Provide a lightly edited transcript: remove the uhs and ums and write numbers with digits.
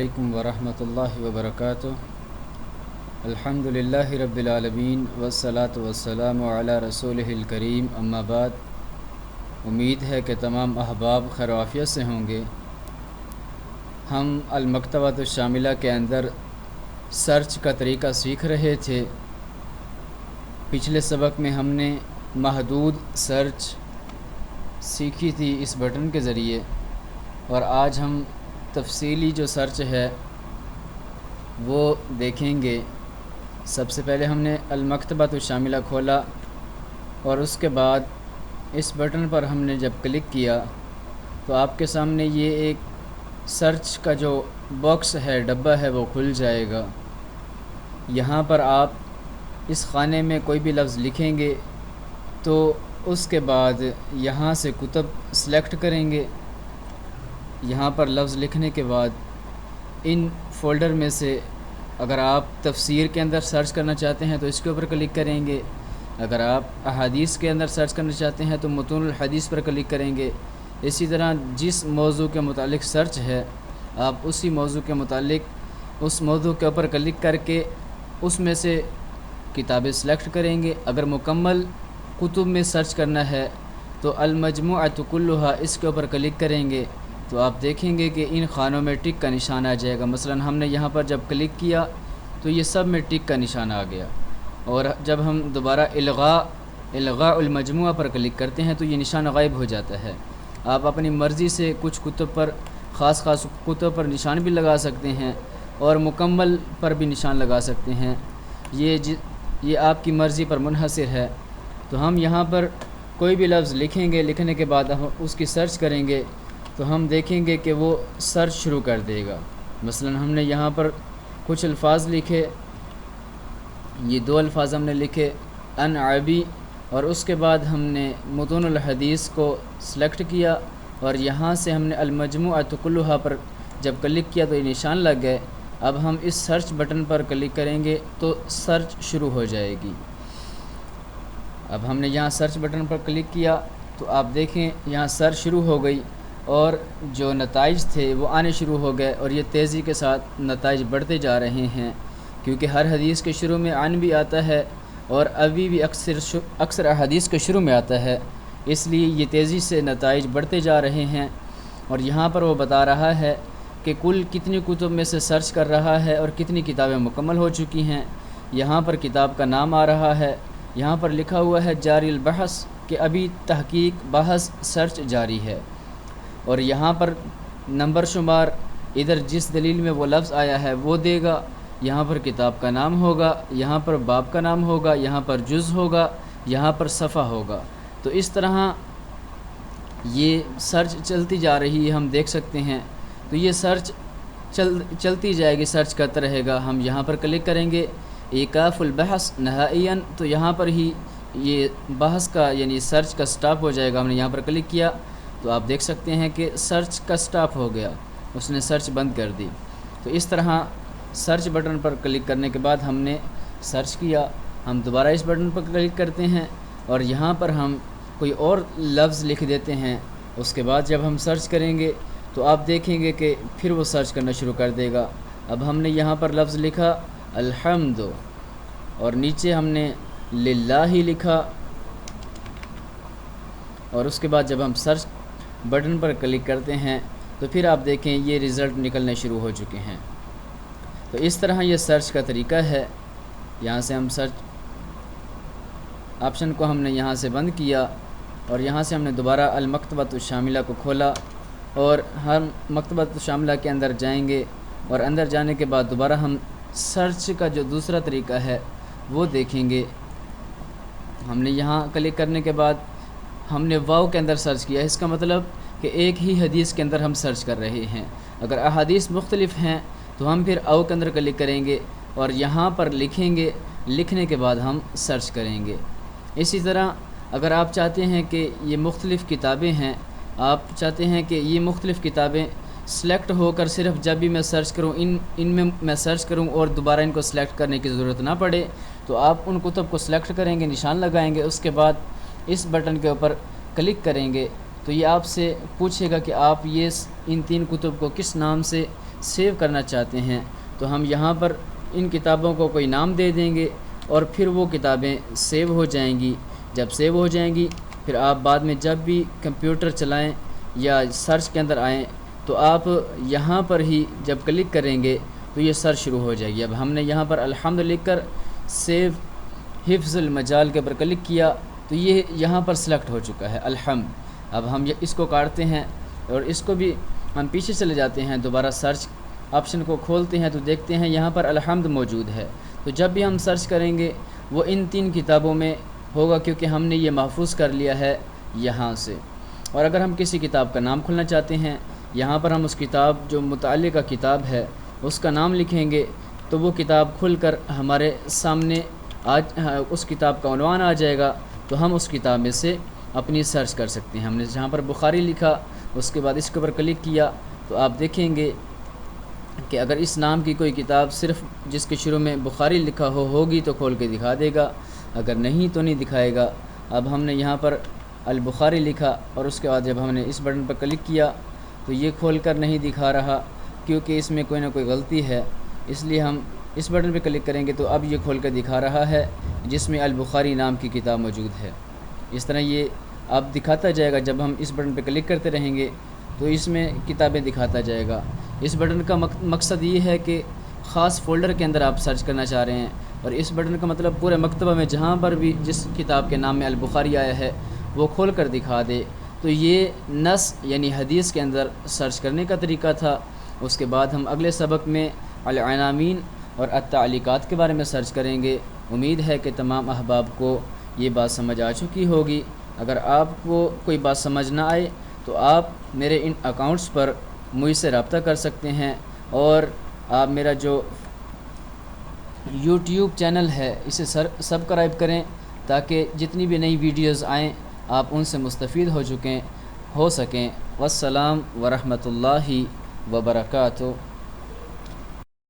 علیکم ورحمۃ اللہ وبرکاتہ۔ الحمدللہ رب العالمین والصلاة والسلام علی رسولہ الکریم، اما بعد۔ امید ہے کہ تمام احباب خیر و عافیت سے ہوں گے۔ ہم المکتبۃ الشاملہ کے اندر سرچ کا طریقہ سیکھ رہے تھے۔ پچھلے سبق میں ہم نے محدود سرچ سیکھی تھی اس بٹن کے ذریعے، اور آج ہم تفصیلی جو سرچ ہے وہ دیکھیں گے۔ سب سے پہلے ہم نے المکتبۃ الشاملہ کھولا، اور اس کے بعد اس بٹن پر ہم نے جب کلک کیا تو آپ کے سامنے یہ ایک سرچ کا جو باکس ہے، ڈبہ ہے، وہ کھل جائے گا۔ یہاں پر آپ اس خانے میں کوئی بھی لفظ لکھیں گے تو اس کے بعد یہاں سے کتب سلیکٹ کریں گے۔ یہاں پر لفظ لکھنے کے بعد ان فولڈر میں سے اگر آپ تفسیر کے اندر سرچ کرنا چاہتے ہیں تو اس کے اوپر کلک کریں گے۔ اگر آپ احادیث کے اندر سرچ کرنا چاہتے ہیں تو متون الحدیث پر کلک کریں گے۔ اسی طرح جس موضوع کے متعلق سرچ ہے، آپ اسی موضوع کے متعلق اس موضوع کے اوپر کلک کر کے اس میں سے کتابیں سلیکٹ کریں گے۔ اگر مکمل کتب میں سرچ کرنا ہے تو المجموعۃ کلھا اس کے اوپر کلک کریں گے تو آپ دیکھیں گے کہ ان خانوں میں ٹک کا نشان آ جائے گا۔ مثلا ہم نے یہاں پر جب کلک کیا تو یہ سب میں ٹک کا نشان آ گیا، اور جب ہم دوبارہ الغاء المجموعہ پر کلک کرتے ہیں تو یہ نشان غائب ہو جاتا ہے۔ آپ اپنی مرضی سے کچھ کتب پر، خاص کتب پر نشان بھی لگا سکتے ہیں اور مکمل پر بھی نشان لگا سکتے ہیں، یہ آپ کی مرضی پر منحصر ہے۔ تو ہم یہاں پر کوئی بھی لفظ لکھیں گے، لکھنے کے بعد ہم اس کی سرچ کریں گے تو ہم دیکھیں گے کہ وہ سرچ شروع کر دے گا۔ مثلا ہم نے یہاں پر کچھ الفاظ لکھے، یہ 2 الفاظ ہم نے لکھے، ان عبی، اور اس کے بعد ہم نے متون الحدیث کو سلیکٹ کیا، اور یہاں سے ہم نے المجموعۃ کلھا پر جب کلک کیا تو یہ نشان لگ گئے۔ اب ہم اس سرچ بٹن پر کلک کریں گے تو سرچ شروع ہو جائے گی۔ اب ہم نے یہاں سرچ بٹن پر کلک کیا تو آپ دیکھیں یہاں سرچ شروع ہو گئی، اور جو نتائج تھے وہ آنے شروع ہو گئے، اور یہ تیزی کے ساتھ نتائج بڑھتے جا رہے ہیں، کیونکہ ہر حدیث کے شروع میں عن بھی آتا ہے، اور ابھی بھی اکثر احادیث کے شروع میں آتا ہے، اس لیے یہ تیزی سے نتائج بڑھتے جا رہے ہیں۔ اور یہاں پر وہ بتا رہا ہے کہ کل کتنی کتب میں سے سرچ کر رہا ہے اور کتنی کتابیں مکمل ہو چکی ہیں۔ یہاں پر کتاب کا نام آ رہا ہے، یہاں پر لکھا ہوا ہے جاری البحث، کہ ابھی تحقیق، بحث، سرچ جاری ہے، اور یہاں پر نمبر شمار ادھر جس دلیل میں وہ لفظ آیا ہے وہ دے گا، یہاں پر کتاب کا نام ہوگا، یہاں پر باب کا نام ہوگا، یہاں پر جز ہوگا، یہاں پر صفحہ ہوگا۔ تو اس طرح یہ سرچ چلتی جا رہی ہے، ہم دیکھ سکتے ہیں۔ تو یہ سرچ چلتی جائے گی، سرچ کرتا رہے گا۔ ہم یہاں پر کلک کریں گے ایقاف البحث نہائیاً، تو یہاں پر ہی یہ بحث کا یعنی سرچ کا سٹاپ ہو جائے گا۔ ہم نے یہاں پر کلک کیا تو آپ دیکھ سکتے ہیں کہ سرچ کا سٹاپ ہو گیا، اس نے سرچ بند کر دی۔ تو اس طرح سرچ بٹن پر کلک کرنے کے بعد ہم نے سرچ کیا، ہم دوبارہ اس بٹن پر کلک کرتے ہیں اور یہاں پر ہم کوئی اور لفظ لکھ دیتے ہیں۔ اس کے بعد جب ہم سرچ کریں گے تو آپ دیکھیں گے کہ پھر وہ سرچ کرنا شروع کر دے گا۔ اب ہم نے یہاں پر لفظ لکھا الحمد، اور نیچے ہم نے للہ لکھا، اور اس کے بعد جب ہم سرچ بٹن پر کلک کرتے ہیں تو پھر آپ دیکھیں یہ رزلٹ نکلنے شروع ہو چکے ہیں۔ تو اس طرح یہ سرچ کا طریقہ ہے۔ یہاں سے ہم سرچ آپشن کو ہم نے یہاں سے بند کیا، اور یہاں سے ہم نے دوبارہ المکتبۃ الشاملہ کو کھولا، اور ہم مکتبۃ الشاملہ کے اندر جائیں گے، اور اندر جانے کے بعد دوبارہ ہم سرچ کا جو دوسرا طریقہ ہے وہ دیکھیں گے۔ ہم نے یہاں کلک کرنے کے بعد ہم نے واو کے اندر سرچ کیا، اس کا مطلب کہ ایک ہی حدیث کے اندر ہم سرچ کر رہے ہیں۔ اگر احادیث مختلف ہیں تو ہم پھر او کے اندر کلک کریں گے اور یہاں پر لکھیں گے، لکھنے کے بعد ہم سرچ کریں گے۔ اسی طرح اگر آپ چاہتے ہیں کہ یہ مختلف کتابیں ہیں، آپ چاہتے ہیں کہ یہ مختلف کتابیں سلیکٹ ہو کر صرف جب بھی میں سرچ کروں ان میں میں سرچ کروں اور دوبارہ ان کو سلیکٹ کرنے کی ضرورت نہ پڑے، تو آپ ان کتب کو سلیکٹ کریں گے، نشان لگائیں گے، اس کے بعد اس بٹن کے اوپر کلک کریں گے تو تو یہ آپ سے پوچھے گا کہ آپ یہ ان 3 کتب کو کس نام سے سیو کرنا چاہتے ہیں، تو ہم یہاں پر ان کتابوں کو کوئی نام دے دیں گے اور پھر وہ کتابیں سیو ہو جائیں گی۔ جب سیو ہو جائیں گی پھر آپ بعد میں جب بھی کمپیوٹر چلائیں یا سرچ کے اندر آئیں تو آپ یہاں پر ہی جب کلک کریں گے تو یہ سرچ شروع ہو جائے گی۔ اب ہم نے یہاں پر الحمد لکھ کر سیو حفظ المجال کے اوپر کلک کیا تو یہ یہاں پر سلیکٹ ہو چکا ہے الحمد۔ اب ہم اس کو کاٹتے ہیں اور اس کو بھی ہم پیچھے چلے جاتے ہیں، دوبارہ سرچ آپشن کو کھولتے ہیں تو دیکھتے ہیں یہاں پر الحمد موجود ہے۔ تو جب بھی ہم سرچ کریں گے وہ ان 3 کتابوں میں ہوگا، کیونکہ ہم نے یہ محفوظ کر لیا ہے یہاں سے۔ اور اگر ہم کسی کتاب کا نام کھولنا چاہتے ہیں، یہاں پر ہم اس کتاب جو متعلقہ کتاب ہے اس کا نام لکھیں گے تو وہ کتاب کھل کر ہمارے سامنے اس کتاب کا عنوان آ جائے گا، تو ہم اس کتاب میں سے اپنی سرچ کر سکتے ہیں۔ ہم نے جہاں پر بخاری لکھا اس کے بعد اس کے اوپر کلک کیا تو آپ دیکھیں گے کہ اگر اس نام کی کوئی کتاب صرف جس کے شروع میں بخاری لکھا ہوگی تو کھول کے دکھا دے گا، اگر نہیں تو نہیں دکھائے گا۔ اب ہم نے یہاں پر البخاری لکھا اور اس کے بعد جب ہم نے اس بٹن پر کلک کیا تو یہ کھول کر نہیں دکھا رہا، کیونکہ اس میں کوئی نہ کوئی غلطی ہے، اس لیے ہم اس بٹن پہ کلک کریں گے تو اب یہ کھول کر دکھا رہا ہے جس میں البخاری نام کی کتاب موجود ہے۔ اس طرح یہ اب دکھاتا جائے گا، جب ہم اس بٹن پہ کلک کرتے رہیں گے تو اس میں کتابیں دکھاتا جائے گا۔ اس بٹن کا مقصد یہ ہے کہ خاص فولڈر کے اندر آپ سرچ کرنا چاہ رہے ہیں، اور اس بٹن کا مطلب پورے مکتبہ میں جہاں پر بھی جس کتاب کے نام میں البخاری آیا ہے وہ کھول کر دکھا دے۔ تو یہ نص یعنی حدیث کے اندر سرچ کرنے کا طریقہ تھا۔ اس کے بعد ہم اگلے سبق میں العناوین اور التعلیقات کے بارے میں سرچ کریں گے۔ امید ہے کہ تمام احباب کو یہ بات سمجھ آ چکی ہوگی۔ اگر آپ کو کوئی بات سمجھ نہ آئے تو آپ میرے ان اکاؤنٹس پر مجھ سے رابطہ کر سکتے ہیں، اور آپ میرا جو یوٹیوب چینل ہے اسے سبسکرائب کریں تاکہ جتنی بھی نئی ویڈیوز آئیں آپ ان سے مستفید ہو سکیں۔ والسلام ورحمۃ اللہ وبرکاتہ۔